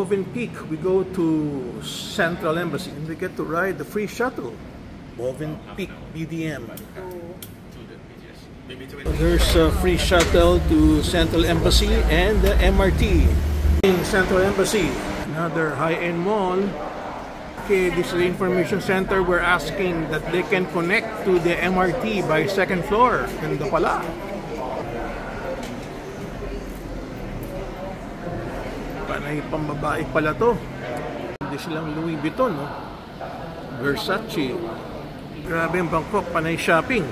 Movenpick, we go to Central Embassy and we get to ride the free shuttle. Movenpick BDM. There's a free shuttle to Central Embassy and the MRT. In Central Embassy, another high-end mall. Okay, this is the information center. We're asking that they can connect to the MRT by second floor. Ganda pala. Panay pambabae pala to. Hindi silang Louis Vuitton, no? Versace. Grabe ang Bangkok, panay shopping.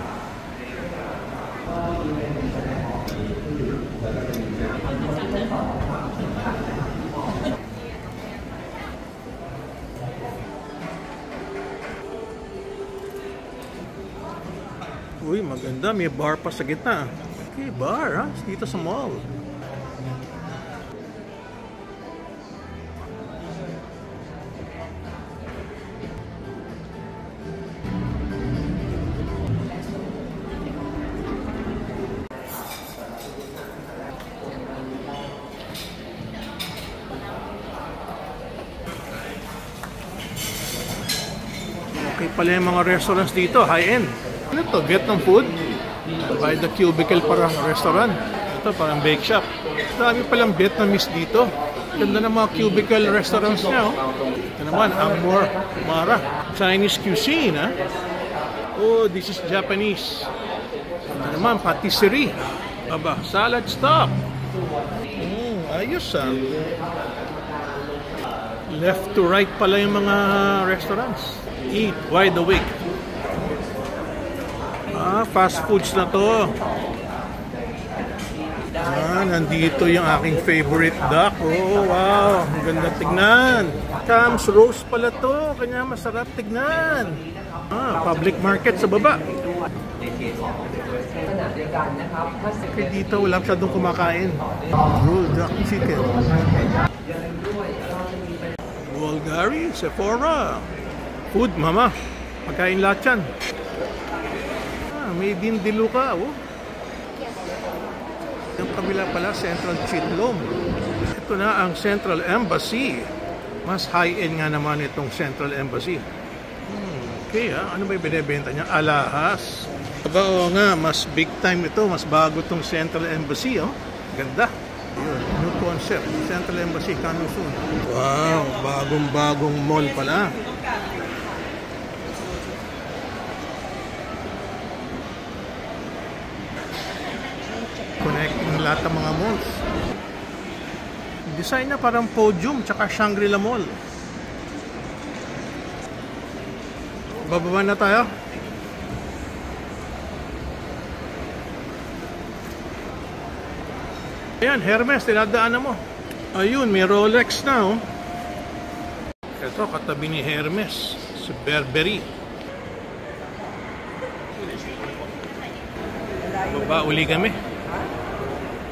Uy, maganda. May bar pa sa gitna. Okay, bar, ha? Dito sa mall. Okay pala yung mga restaurants dito, high-end. Ano to? Vietnam food? By the Cubicle parang restaurant. Ito parang bake shop. Dami palang Vietnamese dito. Ganda ng mga cubicle restaurants niya. Ito naman, Amor Mara. Chinese cuisine, ha? Oh, this is Japanese. Ito naman, patisserie. Aba, salad stop. Ayos, ha? Left to right pala yung mga restaurants. Eat wide awake. Fast foods na to. Nandito yung aking favorite duck. Oh, wow. Ang ganda tignan. Cam's roast pala to. Kanya masarap tignan. Public market sa baba. Okay, dito wala masyadong kumakain. Grilled duck chicken. Bulgari, Sephora. Food, mama. Pagkain lahat yan. May din diluka, oh. Yung kabila pala, Central Chitlom. Ito na ang Central Embassy. Mas high-end nga naman itong Central Embassy. Okay, ha? Ano ba yung binibenta niya? Alahas. Aba, oo nga, mas big time ito. Mas bago itong Central Embassy, oh. Ganda. Yun, new concept. Central Embassy, coming soon. Wow, bagong-bagong mall pala. Connecting lahat ng mga malls. Design na parang Podium tsaka Shangri-La Mall. Bababa na tayo. Ayan, Hermes, tinadaanan mo. Ayun, may Rolex na, oh. Ito, katabi ni Hermes. Si Burberry. Baba uli kami.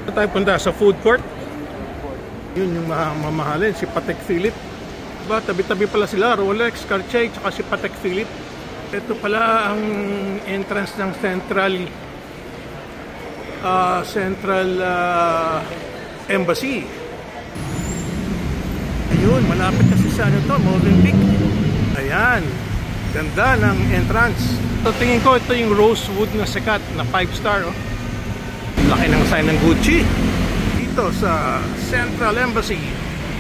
Tayo punta sa food court. Yun yung mamahalin, si Patek Philippe. Diba, tabi-tabi pala sila, Rolex, Cartier, tsaka si Patek Philippe. Ito pala ang entrance ng Central Embassy. Ayun, malapit kasi sa ano to, Movenpick. Ayan, ganda ng entrance. So, tingin ko ito yung Rosewood na sikat na 5-star, oh. Laki ng sign ng Gucci dito sa Central Embassy.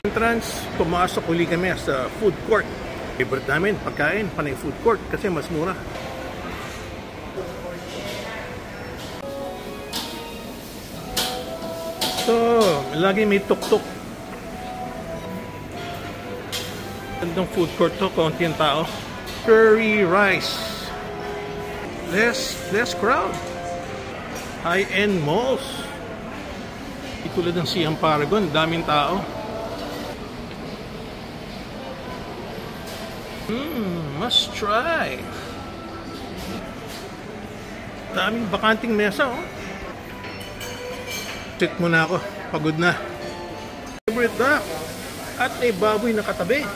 Entrance, pumasok uli kami sa food court. Favorite namin, pagkain, panay food court kasi mas mura. So, lagi may tuk-tuk. Gandang food court to, konti ang tao. Curry rice. Less crowd. High-end malls. Tulad ng Siam Paragon, daming tao. Must try. Daming bakanting mesa, oh. Sit muna ako, pagod na. Favorite duck. At may baboy na katabi.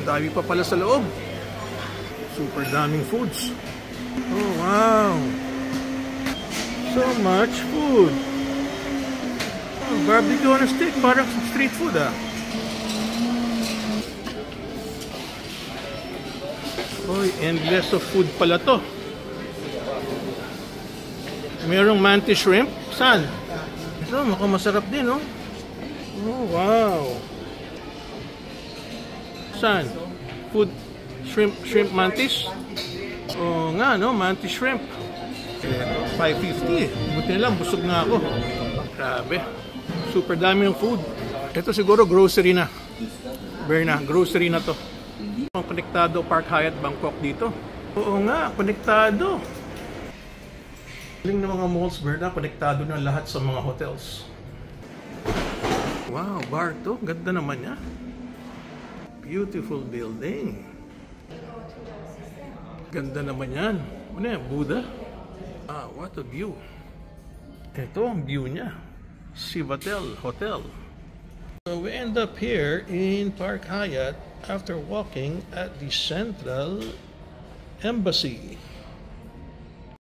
Dami pa pala sa loob. Super daming foods. Oh, wow. So much food. Oh, barbecue on a stick, parang street food, ah. Oy, endless of food pala to. Merong mantis shrimp. Saan? Ito, mukhang masarap din, oh. Oh, wow. Saan? Food, shrimp mantis? Oo nga, no? Mantis shrimp. Ito, 550. Buti na lang, busog na ako. Grabe. Super dami ng food. Ito siguro grocery na. Berna, grocery na to. Konektado Park Hyatt Bangkok dito. Oo nga, konektado. Galing ng mga malls, Berna, konektado na lahat sa mga hotels. Wow, bar to. Ganda naman niya. Beautiful building. Ganda naman yan. Ano yan? Buddha? Ah, what a view. Ito ang view niya. Sivatel Hotel. So we end up here in Park Hyatt after walking at the Central Embassy.